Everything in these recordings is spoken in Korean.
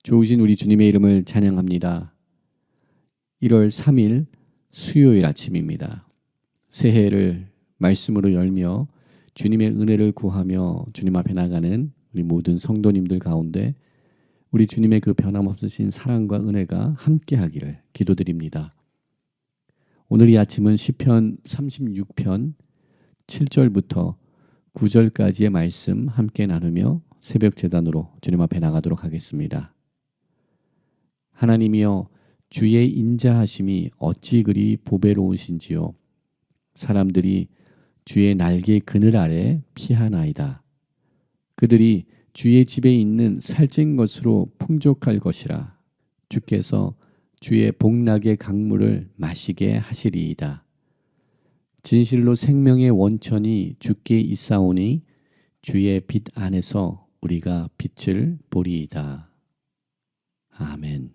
좋으신 우리 주님의 이름을 찬양합니다. 1월 3일 수요일 아침입니다. 새해를 말씀으로 열며 주님의 은혜를 구하며 주님 앞에 나가는 우리 모든 성도님들 가운데 우리 주님의 그 변함없으신 사랑과 은혜가 함께하기를 기도드립니다. 오늘 이 아침은 시편 36편 7절부터 9절까지의 말씀 함께 나누며 새벽 제단으로 주님 앞에 나가도록 하겠습니다. 하나님이여, 주의 인자하심이 어찌 그리 보배로우신지요. 사람들이 주의 날개 그늘 아래 피하나이다. 그들이 주의 집에 있는 살찐 것으로 풍족할 것이라. 주께서 주의 복락의 강물을 마시게 하시리이다. 진실로 생명의 원천이 주께 있사오니 주의 빛 안에서 우리가 빛을 보리이다. 아멘.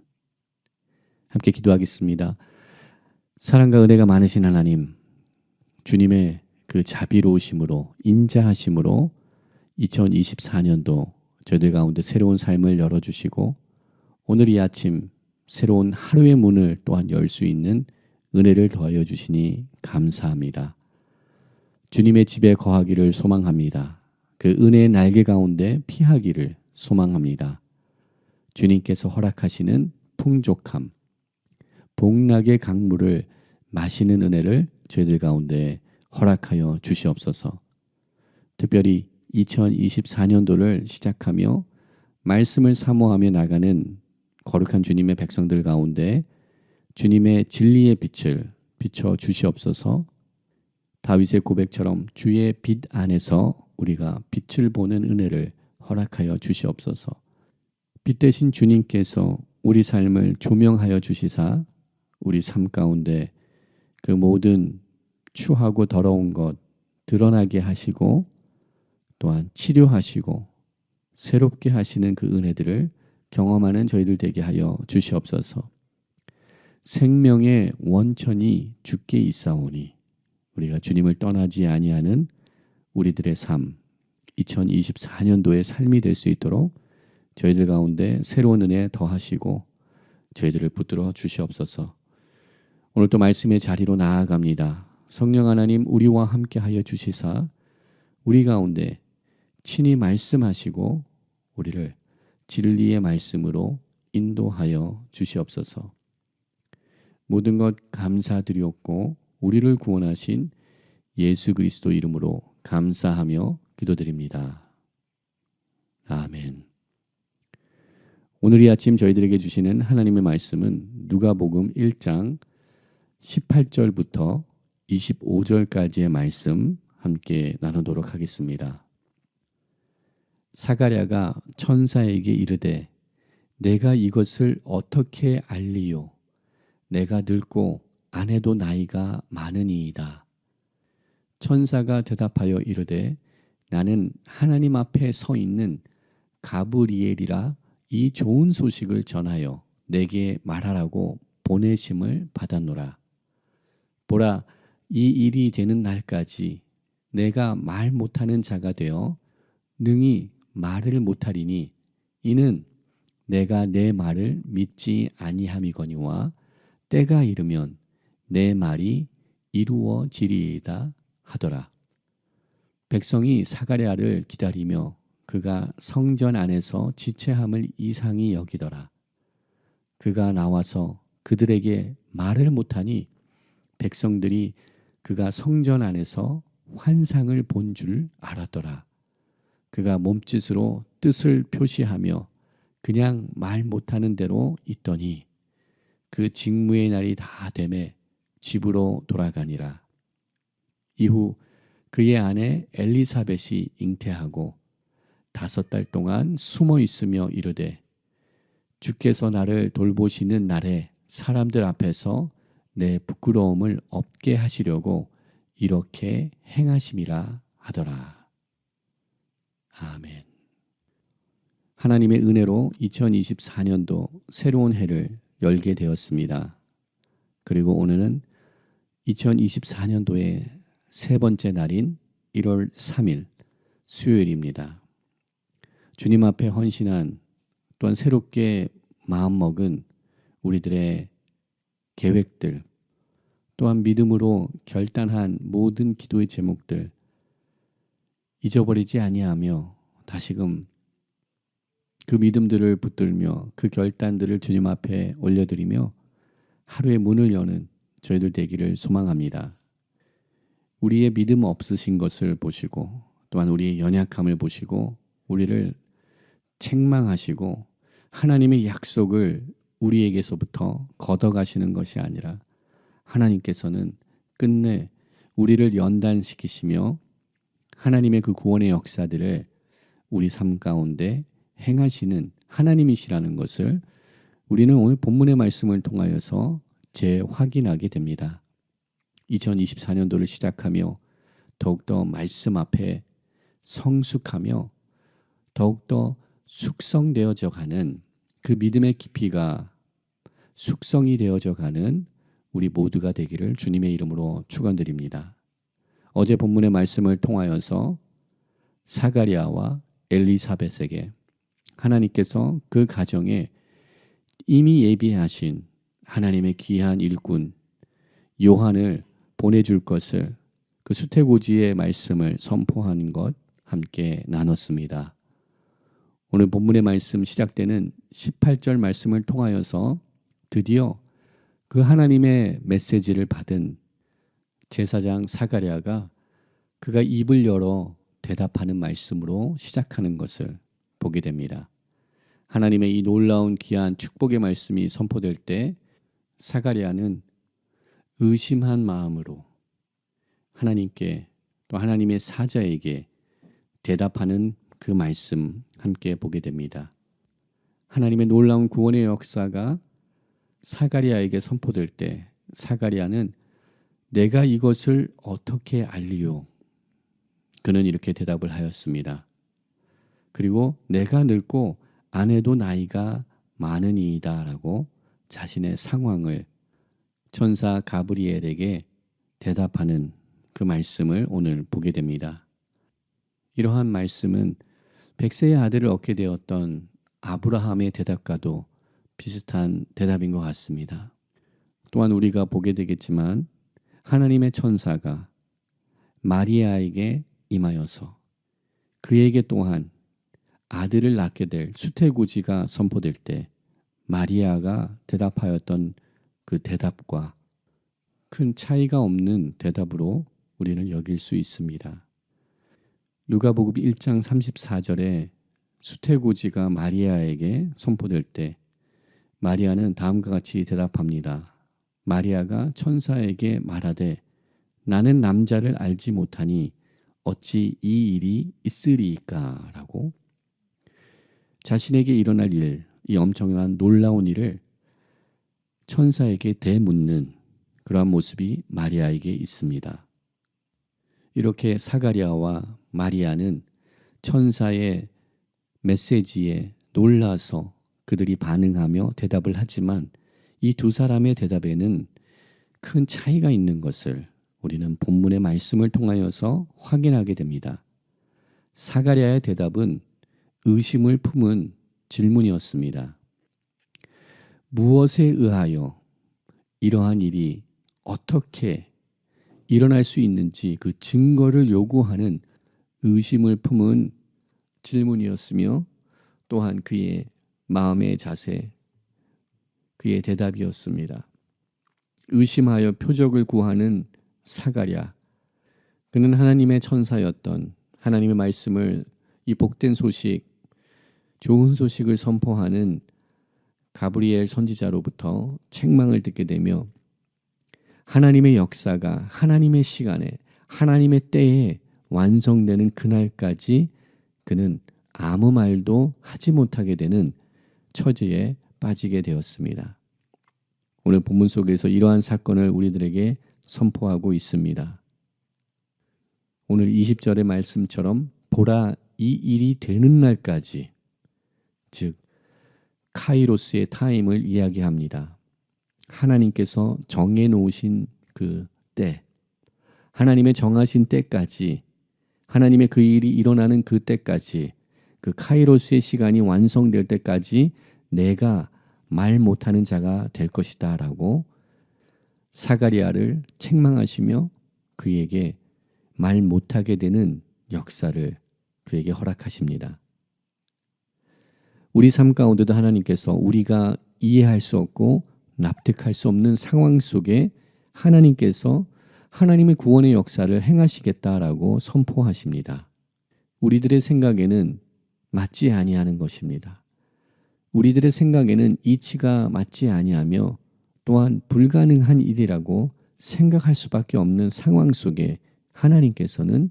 함께 기도하겠습니다. 사랑과 은혜가 많으신 하나님, 주님의 그 자비로우심으로 인자하심으로 2024년도 저희들 가운데 새로운 삶을 열어주시고 오늘 이 아침 새로운 하루의 문을 또한 열 수 있는 은혜를 더하여 주시니 감사합니다. 주님의 집에 거하기를 소망합니다. 그 은혜의 날개 가운데 피하기를 소망합니다. 주님께서 허락하시는 풍족함, 복락의 강물을 마시는 은혜를 저희들 가운데 허락하여 주시옵소서. 특별히 2024년도를 시작하며 말씀을 사모하며 나가는 거룩한 주님의 백성들 가운데 주님의 진리의 빛을 비춰 주시옵소서. 다윗의 고백처럼 주의 빛 안에서 우리가 빛을 보는 은혜를 허락하여 주시옵소서. 빛 대신 주님께서 우리 삶을 조명하여 주시사 우리 삶 가운데 그 모든 추하고 더러운 것 드러나게 하시고 또한 치료하시고 새롭게 하시는 그 은혜들을 경험하는 저희들 되게 하여 주시옵소서. 생명의 원천이 주께 있사오니 우리가 주님을 떠나지 아니하는 우리들의 삶, 2024년도의 삶이 될 수 있도록 저희들 가운데 새로운 은혜 더하시고 저희들을 붙들어 주시옵소서. 오늘 또 말씀의 자리로 나아갑니다. 성령 하나님, 우리와 함께 하여 주시사 우리 가운데 친히 말씀하시고 우리를 진리의 말씀으로 인도하여 주시옵소서. 모든 것 감사드리옵고 우리를 구원하신 예수 그리스도 이름으로 감사하며 기도드립니다. 아멘. 오늘 이 아침 저희들에게 주시는 하나님의 말씀은 누가복음 1장 18절부터 25절까지의 말씀 함께 나누도록 하겠습니다. 사가랴가 천사에게 이르되 내가 이것을 어떻게 알리요? 내가 늙고 아내도 나이가 많으니이다. 천사가 대답하여 이르되 나는 하나님 앞에 서 있는 가브리엘이라 이 좋은 소식을 전하여 내게 말하라고 보내심을 받았노라. 보라, 이 일이 되는 날까지 내가 말 못하는 자가 되어 능히 말을 못하리니 이는 내가 내 말을 믿지 아니함이거니와 때가 이르면 내 말이 이루어지리이다 하더라. 백성이 사가랴를 기다리며 그가 성전 안에서 지체함을 이상히 여기더라. 그가 나와서 그들에게 말을 못하니 백성들이 그가 성전 안에서 환상을 본 줄 알았더라. 그가 몸짓으로 뜻을 표시하며 그냥 말 못하는 대로 있더니 그 직무의 날이 다 되매 집으로 돌아가니라. 이후 그의 아내 엘리사벳이 잉태하고 5달 동안 숨어 있으며 이르되 주께서 나를 돌보시는 날에 사람들 앞에서 내 부끄러움을 없게 하시려고 이렇게 행하심이라 하더라. 아멘. 하나님의 은혜로 2024년도 새로운 해를 열게 되었습니다. 그리고 오늘은 2024년도의 세 번째 날인 1월 3일 수요일입니다. 주님 앞에 헌신한 또한 새롭게 마음먹은 우리들의 계획들, 또한 믿음으로 결단한 모든 기도의 제목들 잊어버리지 아니하며 다시금 그 믿음들을 붙들며 그 결단들을 주님 앞에 올려드리며 하루의 문을 여는 저희들 되기를 소망합니다. 우리의 믿음 없으신 것을 보시고 또한 우리의 연약함을 보시고 우리를 책망하시고 하나님의 약속을 우리에게서부터 걷어가시는 것이 아니라 하나님께서는 끝내 우리를 연단시키시며 하나님의 그 구원의 역사들을 우리 삶 가운데 행하시는 하나님이시라는 것을 우리는 오늘 본문의 말씀을 통하여서 재확인하게 됩니다. 2024년도를 시작하며 더욱더 말씀 앞에 성숙하며 더욱더 숙성되어져 가는 그 믿음의 깊이가 숙성이 되어져 가는 우리 모두가 되기를 주님의 이름으로 축원드립니다. 어제 본문의 말씀을 통하여서 사가랴와 엘리사벳에게 하나님께서 그 가정에 이미 예비하신 하나님의 귀한 일꾼 요한을 보내줄 것을 그 수태고지의 말씀을 선포하는 것 함께 나눴습니다. 오늘 본문의 말씀 시작되는 18절 말씀을 통하여서 드디어 그 하나님의 메시지를 받은 제사장 사가랴가 그가 입을 열어 대답하는 말씀으로 시작하는 것을 보게 됩니다. 하나님의 이 놀라운 귀한 축복의 말씀이 선포될 때 사가랴는 의심한 마음으로 하나님께 또 하나님의 사자에게 대답하는 그 말씀 함께 보게 됩니다. 하나님의 놀라운 구원의 역사가 사가랴에게 선포될 때 사가랴는 내가 이것을 어떻게 알리요? 그는 이렇게 대답을 하였습니다. 그리고 내가 늙고 아내도 나이가 많으니이다 라고 자신의 상황을 천사 가브리엘에게 대답하는 그 말씀을 오늘 보게 됩니다. 이러한 말씀은 백세의 아들을 얻게 되었던 아브라함의 대답과도 비슷한 대답인 것 같습니다. 또한 우리가 보게 되겠지만 하나님의 천사가 마리아에게 임하여서 그에게 또한 아들을 낳게 될 수태고지가 선포될 때 마리아가 대답하였던 그 대답과 큰 차이가 없는 대답으로 우리는 여길 수 있습니다. 누가복음 1장 34절에 수태고지가 마리아에게 선포될 때 마리아는 다음과 같이 대답합니다. 마리아가 천사에게 말하되 나는 남자를 알지 못하니 어찌 이 일이 있으리이까 라고 자신에게 일어날 일, 이 엄청난 놀라운 일을 천사에게 대묻는 그러한 모습이 마리아에게 있습니다. 이렇게 사가랴와 마리아는 천사의 메시지에 놀라서 그들이 반응하며 대답을 하지만 이 두 사람의 대답에는 큰 차이가 있는 것을 우리는 본문의 말씀을 통하여서 확인하게 됩니다. 사가랴의 대답은 의심을 품은 질문이었습니다. 무엇에 의하여 이러한 일이 어떻게 일어날 수 있는지 그 증거를 요구하는 의심을 품은 질문이었으며 또한 그의 마음의 자세, 그의 대답이었습니다. 의심하여 표적을 구하는 사가랴, 그는 하나님의 천사였던 하나님의 말씀을 이 복된 소식, 좋은 소식을 선포하는 가브리엘 선지자로부터 책망을 듣게 되며 하나님의 역사가 하나님의 시간에 하나님의 때에 완성되는 그날까지 그는 아무 말도 하지 못하게 되는 처지에 빠지게 되었습니다. 오늘 본문 속에서 이러한 사건을 우리들에게 선포하고 있습니다. 오늘 20절의 말씀처럼 보라 이 일이 되는 날까지, 즉 카이로스의 타임을 이야기합니다. 하나님께서 정해놓으신 그 때, 하나님의 정하신 때까지, 하나님의 그 일이 일어나는 그 때까지 그 카이로스의 시간이 완성될 때까지 내가 말 못하는 자가 될 것이다 라고 사가리아를 책망하시며 그에게 말 못하게 되는 역사를 그에게 허락하십니다. 우리 삶 가운데도 하나님께서 우리가 이해할 수 없고 납득할 수 없는 상황 속에 하나님께서 하나님의 구원의 역사를 행하시겠다라고 선포하십니다. 우리들의 생각에는 맞지 아니하는 것입니다. 우리들의 생각에는 이치가 맞지 아니하며 또한 불가능한 일이라고 생각할 수밖에 없는 상황 속에 하나님께서는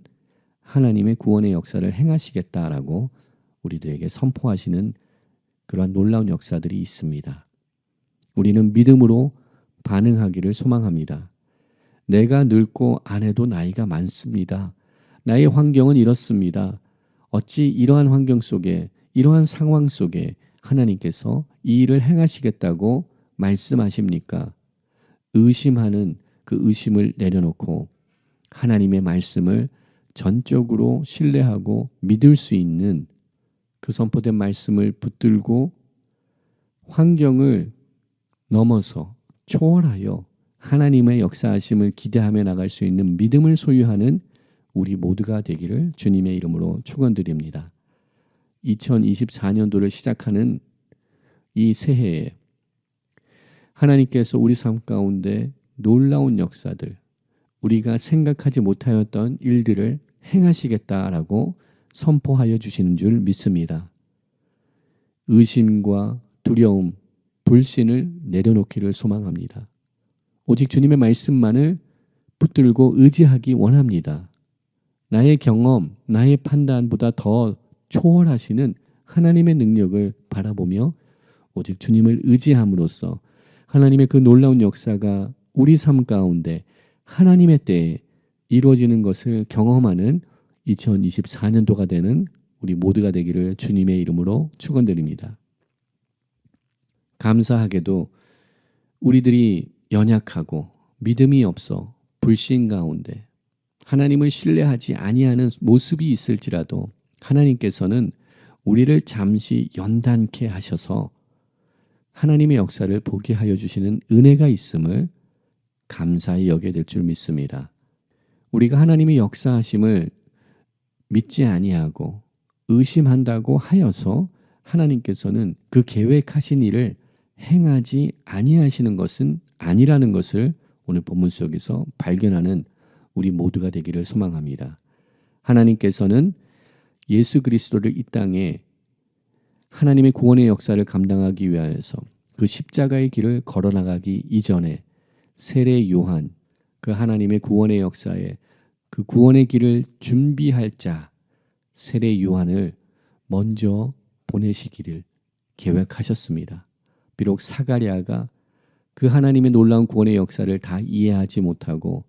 하나님의 구원의 역사를 행하시겠다라고 우리들에게 선포하시는 그러한 놀라운 역사들이 있습니다. 우리는 믿음으로 반응하기를 소망합니다. 내가 늙고 아내도 나이가 많습니다. 나의 환경은 이렇습니다. 어찌 이러한 환경 속에 이러한 상황 속에 하나님께서 이 일을 행하시겠다고 말씀하십니까? 의심하는 그 의심을 내려놓고 하나님의 말씀을 전적으로 신뢰하고 믿을 수 있는 그 선포된 말씀을 붙들고 환경을 넘어서 초월하여 하나님의 역사하심을 기대하며 나갈 수 있는 믿음을 소유하는 우리 모두가 되기를 주님의 이름으로 축원드립니다. 2024년도를 시작하는 이 새해에 하나님께서 우리 삶 가운데 놀라운 역사들, 우리가 생각하지 못하였던 일들을 행하시겠다라고 선포하여 주시는 줄 믿습니다. 의심과 두려움, 불신을 내려놓기를 소망합니다. 오직 주님의 말씀만을 붙들고 의지하기 원합니다. 나의 경험, 나의 판단보다 더 초월하시는 하나님의 능력을 바라보며 오직 주님을 의지함으로써 하나님의 그 놀라운 역사가 우리 삶 가운데 하나님의 때에 이루어지는 것을 경험하는 2024년도가 되는 우리 모두가 되기를 주님의 이름으로 축원드립니다. 감사하게도 우리들이 연약하고 믿음이 없어 불신 가운데 하나님을 신뢰하지 아니하는 모습이 있을지라도 하나님께서는 우리를 잠시 연단케 하셔서 하나님의 역사를 보게 하여 주시는 은혜가 있음을 감사히 여겨야 될 줄 믿습니다. 우리가 하나님의 역사하심을 믿지 아니하고 의심한다고 하여서 하나님께서는 그 계획하신 일을 행하지 아니하시는 것은 아니라는 것을 오늘 본문 속에서 발견하는 우리 모두가 되기를 소망합니다. 하나님께서는 예수 그리스도를 이 땅에 하나님의 구원의 역사를 감당하기 위하여서 그 십자가의 길을 걸어나가기 이전에 세례 요한, 그 하나님의 구원의 역사에 그 구원의 길을 준비할 자 세례 요한을 먼저 보내시기를 계획하셨습니다. 비록 사가랴가 그 하나님의 놀라운 구원의 역사를 다 이해하지 못하고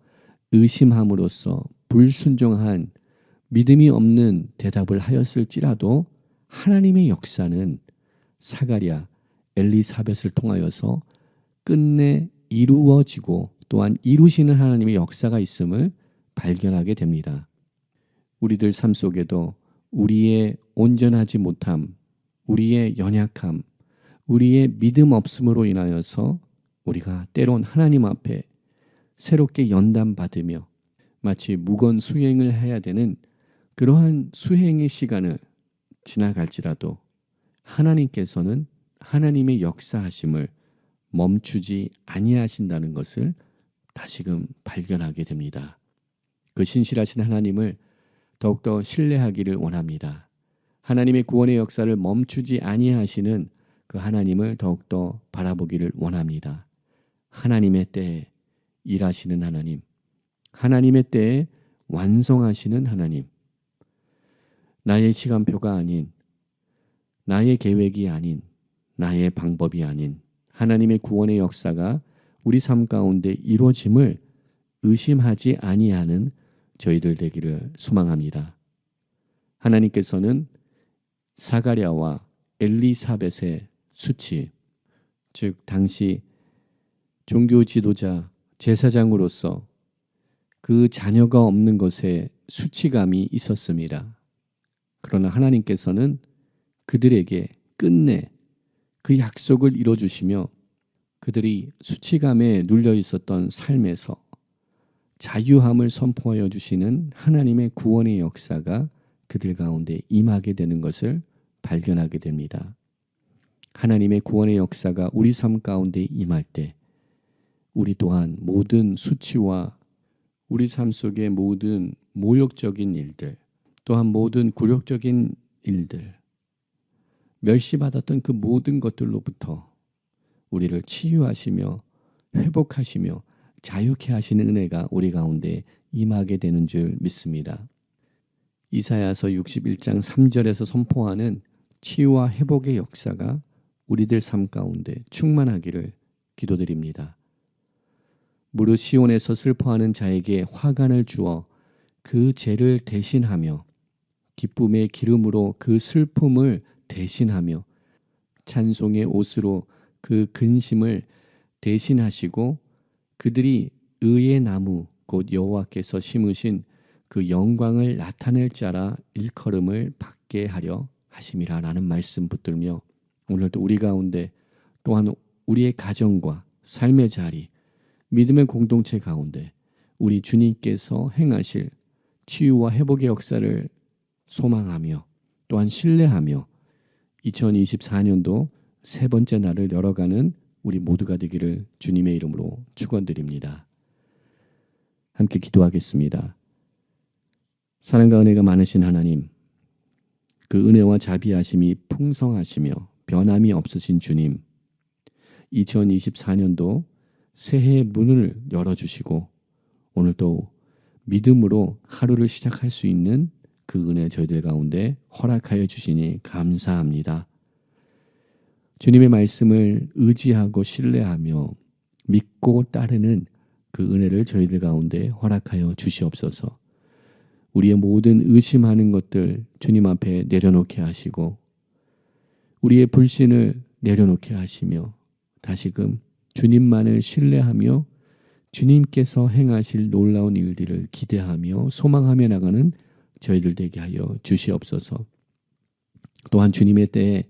의심함으로써 불순종한 믿음이 없는 대답을 하였을지라도 하나님의 역사는 사가랴, 엘리사벳을 통하여서 끝내 이루어지고 또한 이루시는 하나님의 역사가 있음을 발견하게 됩니다. 우리들 삶 속에도 우리의 온전하지 못함, 우리의 연약함, 우리의 믿음 없음으로 인하여서 우리가 때론 하나님 앞에 새롭게 연단받으며 마치 무거운 수행을 해야 되는 그러한 수행의 시간을 지나갈지라도 하나님께서는 하나님의 역사하심을 멈추지 아니하신다는 것을 다시금 발견하게 됩니다. 그 신실하신 하나님을 더욱더 신뢰하기를 원합니다. 하나님의 구원의 역사를 멈추지 아니하시는 그 하나님을 더욱더 바라보기를 원합니다. 하나님의 때에 일하시는 하나님, 하나님의 때에 완성하시는 하나님, 나의 시간표가 아닌, 나의 계획이 아닌, 나의 방법이 아닌 하나님의 구원의 역사가 우리 삶 가운데 이루어짐을 의심하지 아니하는 저희들 되기를 소망합니다. 하나님께서는 사가랴와 엘리사벳의 수치, 즉 당시 종교 지도자 제사장으로서 그 자녀가 없는 것에 수치감이 있었습니다. 그러나 하나님께서는 그들에게 끝내 그 약속을 이뤄주시며 그들이 수치감에 눌려 있었던 삶에서 자유함을 선포하여 주시는 하나님의 구원의 역사가 그들 가운데 임하게 되는 것을 발견하게 됩니다. 하나님의 구원의 역사가 우리 삶 가운데 임할 때 우리 또한 모든 수치와 우리 삶 속의 모든 모욕적인 일들, 또한 모든 굴욕적인 일들, 멸시받았던 그 모든 것들로부터 우리를 치유하시며 회복하시며 자유케 하시는 은혜가 우리 가운데 임하게 되는 줄 믿습니다. 이사야서 61장 3절에서 선포하는 치유와 회복의 역사가 우리들 삶 가운데 충만하기를 기도드립니다. 무릇 시온에서 슬퍼하는 자에게 화관을 주어 그 죄를 대신하며 기쁨의 기름으로 그 슬픔을 대신하며 찬송의 옷으로 그 근심을 대신하시고 그들이 의의 나무 곧 여호와께서 심으신 그 영광을 나타낼 자라 일컬음을 받게 하려 하심이라 라는 말씀 붙들며 오늘도 우리 가운데 또한 우리의 가정과 삶의 자리 믿음의 공동체 가운데 우리 주님께서 행하실 치유와 회복의 역사를 소망하며 또한 신뢰하며 2024년도 세 번째 날을 열어가는 우리 모두가 되기를 주님의 이름으로 축원드립니다. 함께 기도하겠습니다. 사랑과 은혜가 많으신 하나님, 그 은혜와 자비하심이 풍성하시며 변함이 없으신 주님, 2024년도 새해의 문을 열어주시고 오늘도 믿음으로 하루를 시작할 수 있는 그 은혜 저희들 가운데 허락하여 주시니 감사합니다. 주님의 말씀을 의지하고 신뢰하며 믿고 따르는 그 은혜를 저희들 가운데 허락하여 주시옵소서. 우리의 모든 의심하는 것들 주님 앞에 내려놓게 하시고 우리의 불신을 내려놓게 하시며 다시금 주님만을 신뢰하며 주님께서 행하실 놀라운 일들을 기대하며 소망하며 나가는 저희들 되게 하여 주시옵소서. 또한 주님의 때에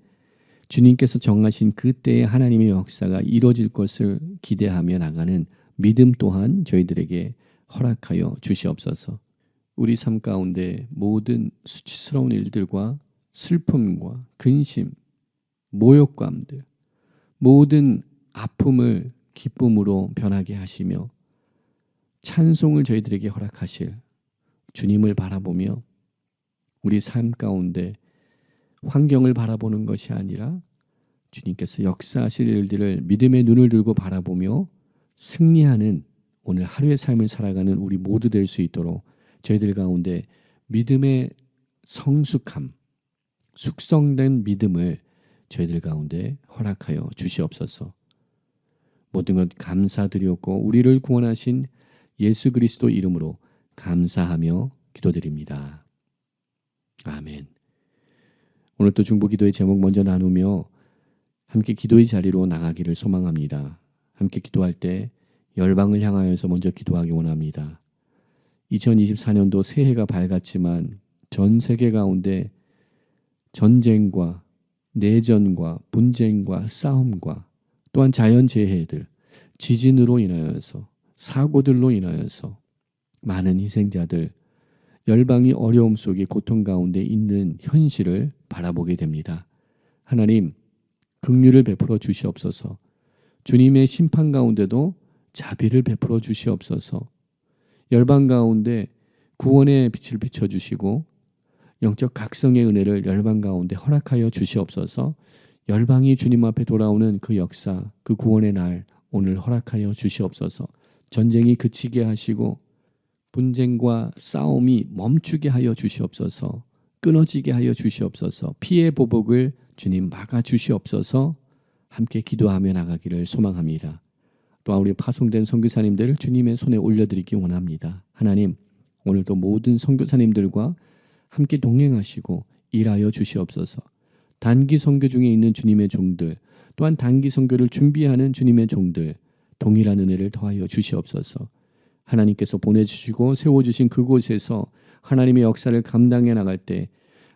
주님께서 정하신 그 때에 하나님의 역사가 이루어질 것을 기대하며 나가는 믿음 또한 저희들에게 허락하여 주시옵소서. 우리 삶 가운데 모든 수치스러운 일들과 슬픔과 근심, 모욕감들, 모든 아픔을 기쁨으로 변하게 하시며 찬송을 저희들에게 허락하실 주님을 바라보며 우리 삶 가운데 환경을 바라보는 것이 아니라 주님께서 역사하실 일들을 믿음의 눈을 들고 바라보며 승리하는 오늘 하루의 삶을 살아가는 우리 모두 될 수 있도록 저희들 가운데 믿음의 성숙함, 숙성된 믿음을 저희들 가운데 허락하여 주시옵소서. 모든 것 감사드렸고 우리를 구원하신 예수 그리스도 이름으로 감사하며 기도드립니다. 아멘. 오늘 또 중보기도의 제목 먼저 나누며 함께 기도의 자리로 나가기를 소망합니다. 함께 기도할 때 열방을 향하여서 먼저 기도하기 원합니다. 2024년도 새해가 밝았지만 전 세계 가운데 전쟁과 내전과 분쟁과 싸움과 또한 자연재해들, 지진으로 인하여서 사고들로 인하여서 많은 희생자들, 열방이 어려움 속에 고통 가운데 있는 현실을 바라보게 됩니다. 하나님, 긍휼을 베풀어 주시옵소서. 주님의 심판 가운데도 자비를 베풀어 주시옵소서. 열방 가운데 구원의 빛을 비춰주시고 영적 각성의 은혜를 열방 가운데 허락하여 주시옵소서. 열방이 주님 앞에 돌아오는 그 역사, 그 구원의 날 오늘 허락하여 주시옵소서. 전쟁이 그치게 하시고 분쟁과 싸움이 멈추게 하여 주시옵소서. 끊어지게 하여 주시옵소서. 피해 보복을 주님 막아 주시옵소서. 함께 기도하며 나가기를 소망합니다. 또한 우리 파송된 선교사님들을 주님의 손에 올려드리기 원합니다. 하나님, 오늘도 모든 선교사님들과 함께 동행하시고 일하여 주시옵소서. 단기 선교 중에 있는 주님의 종들, 또한 단기 선교를 준비하는 주님의 종들, 동일한 은혜를 더하여 주시옵소서. 하나님께서 보내주시고 세워주신 그곳에서 하나님의 역사를 감당해 나갈 때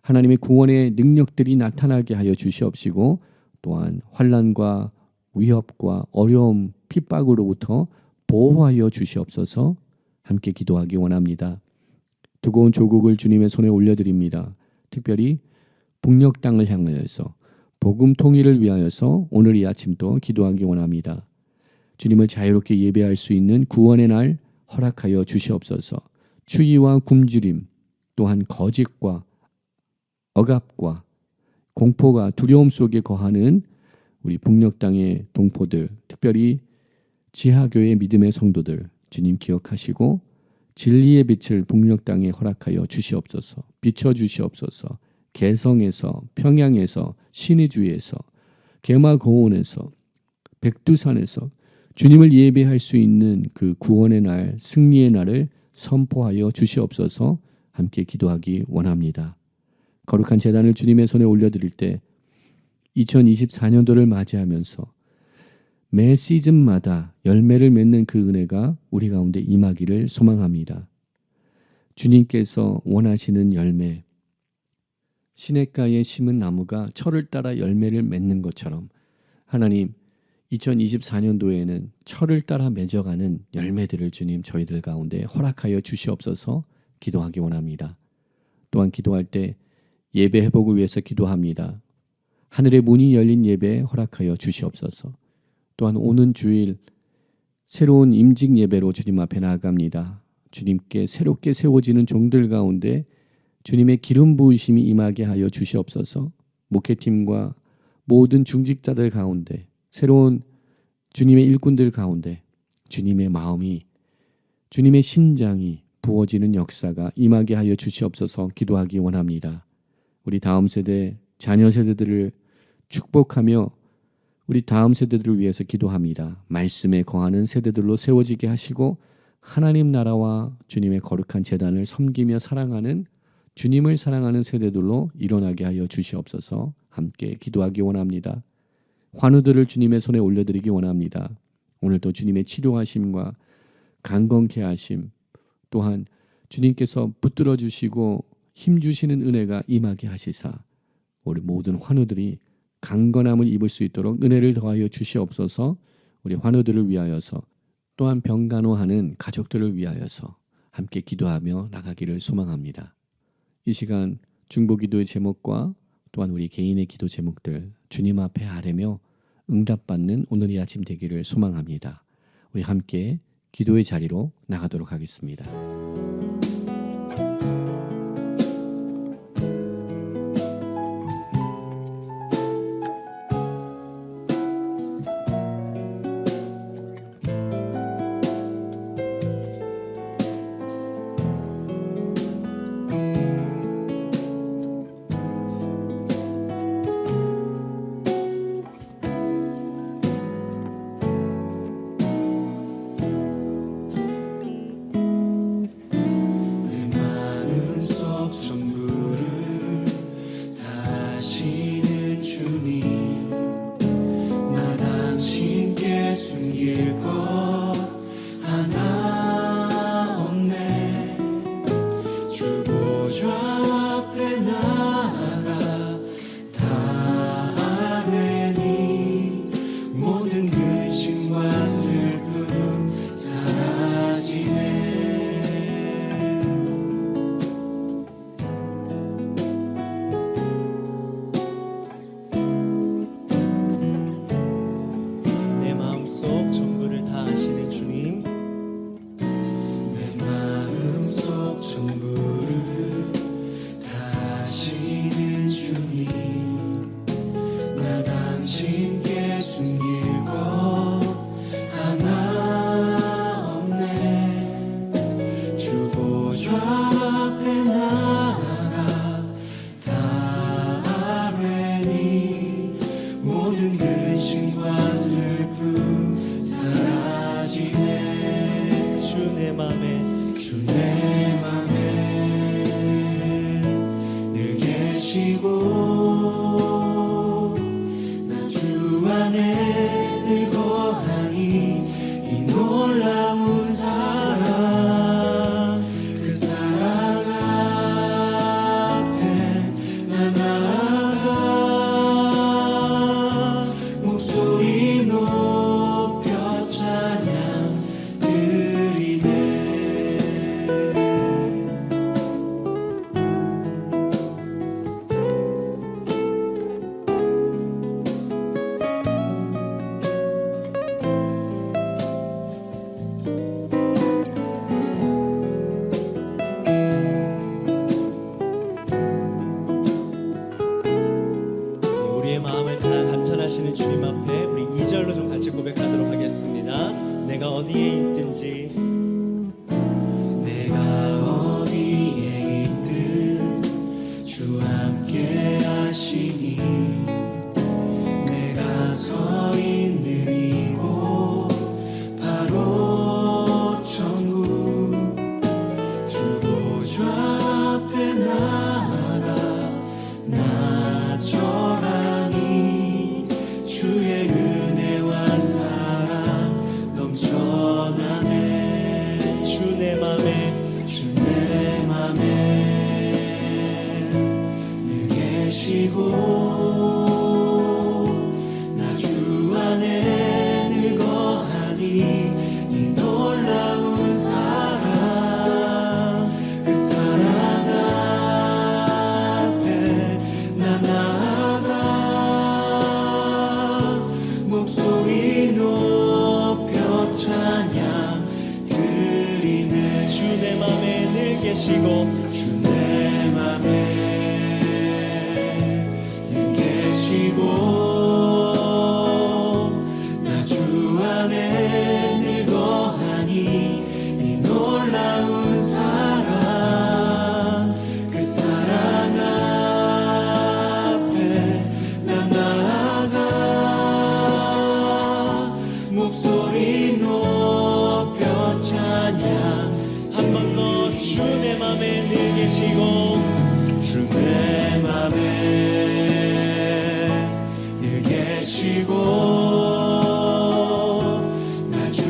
하나님의 구원의 능력들이 나타나게 하여 주시옵시고 또한 환난과 위협과 어려움, 핍박으로부터 보호하여 주시옵소서. 함께 기도하기 원합니다. 두고온 조국을 주님의 손에 올려드립니다. 특별히 북녘 땅을 향하여서 복음 통일을 위하여서 오늘 이 아침도 기도하기 원합니다. 주님을 자유롭게 예배할 수 있는 구원의 날 허락하여 주시옵소서. 추위와 굶주림 또한 거짓과 억압과 공포가 두려움 속에 거하는 우리 북녘 땅의 동포들, 특별히 지하교회 믿음의 성도들 주님 기억하시고 진리의 빛을 북녘 땅에 허락하여 주시옵소서. 비춰 주시옵소서. 개성에서, 평양에서, 신의주에서, 개마고원에서, 백두산에서 주님을 예배할 수 있는 그 구원의 날, 승리의 날을 선포하여 주시옵소서. 함께 기도하기 원합니다. 거룩한 제단을 주님의 손에 올려드릴 때 2024년도를 맞이하면서 매 시즌마다 열매를 맺는 그 은혜가 우리 가운데 임하기를 소망합니다. 주님께서 원하시는 열매, 시냇가에 심은 나무가 철을 따라 열매를 맺는 것처럼 하나님 2024년도에는 철을 따라 맺어가는 열매들을 주님 저희들 가운데 허락하여 주시옵소서. 기도하기 원합니다. 또한 기도할 때 예배 회복을 위해서 기도합니다. 하늘의 문이 열린 예배 허락하여 주시옵소서. 또한 오는 주일 새로운 임직 예배로 주님 앞에 나아갑니다. 주님께 새롭게 세워지는 종들 가운데 주님의 기름 부으심이 임하게 하여 주시옵소서. 목회팀과 모든 중직자들 가운데 새로운 주님의 일꾼들 가운데 주님의 마음이 주님의 심장이 부어지는 역사가 임하게 하여 주시옵소서. 기도하기 원합니다. 우리 다음 세대 자녀 세대들을 축복하며 우리 다음 세대들을 위해서 기도합니다. 말씀에 거하는 세대들로 세워지게 하시고 하나님 나라와 주님의 거룩한 제단을 섬기며 사랑하는 주님을 사랑하는 세대들로 일어나게 하여 주시옵소서. 함께 기도하기 원합니다. 환우들을 주님의 손에 올려드리기 원합니다. 오늘도 주님의 치료하심과 강건케 하심 또한 주님께서 붙들어 주시고 힘주시는 은혜가 임하게 하시사 우리 모든 환우들이 강건함을 입을 수 있도록 은혜를 더하여 주시옵소서. 우리 환우들을 위하여서 또한 병간호하는 가족들을 위하여서 함께 기도하며 나가기를 소망합니다. 이 시간 중보기도의 제목과 또한 우리 개인의 기도 제목들 주님 앞에 아뢰며 응답받는 오늘 이 아침 되기를 소망합니다. 우리 함께 기도의 자리로 나가도록 하겠습니다. 2절로 좀 같이 고백하도록 하겠습니다. 내가 어디에 있든지 내가 어디에 있든 주 함께 하시니 내가 서 있는 이곳 바로 천국 주 보좌 앞에 나아가 나 절하니 주의 은혜와 사랑 넘쳐나네 주 내 맘에 늘 계시고 나 주 안에 늘 거하니 이 놀라운 사랑 그 사랑 앞에 나 나아가 목소리 높여 찬양 드리네 주 내 맘에 늘 계시고 주 내 맘에 늘 계시고 나 주 안에 늘 거하니 이 놀라운 사랑 그 사랑 앞에 나 나아가 목소리 높여 찬양 한 번 더 주 내 맘에 늘 계시고 주 내 맘에 늘 계시고 나 주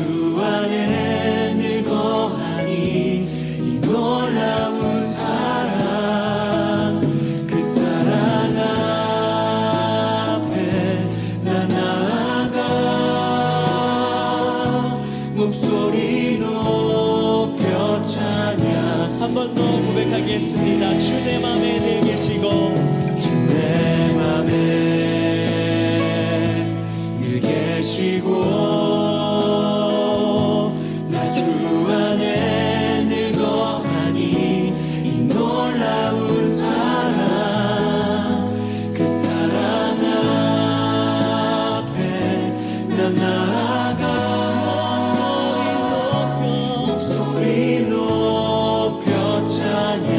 안에 늘 거하니 이 놀라운 사랑 그 사랑 앞에 나 나아가 목소리 높여 찬양 한 번 더 고백하겠습니다. 주 내 맘에 늘 계시고 주 내 맘에 늘 계시고 나 주 안에 늘 거하니 이 놀라운 사랑 그 사랑 앞에 나 나아가 목소리 높여 찬양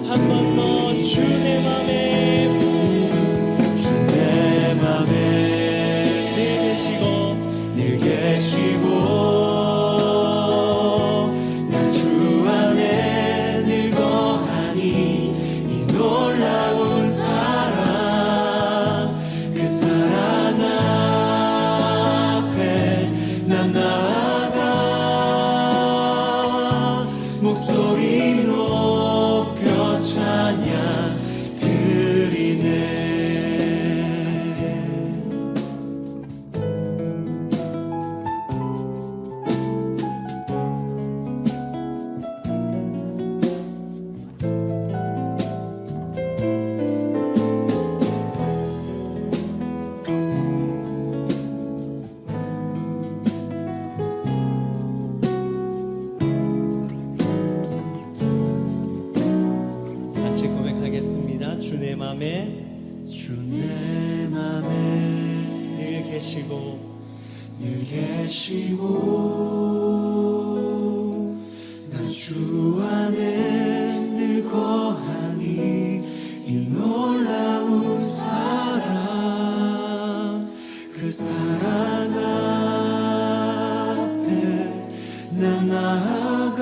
한 번 더 주 내 맘에 주 내 맘에 늘 계시고 늘 계시고 나 주 안에 늘 거하니 이 놀라운 사랑 그 사랑 앞에 나 나아가 목소리 높여 찬양 드리네 같이 고백하겠습니다. 주 내 맘에 주 내 맘에 늘 계시고 늘 계시고 나 주 안에 늘 거하니 이 놀라운 사랑 그 사랑 앞에 나 나아가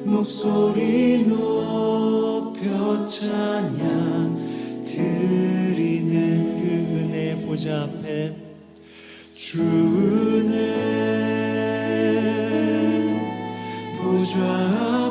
목소리 높여 찬양 드리네 그 은혜 보좌 앞에 주 은혜 보좌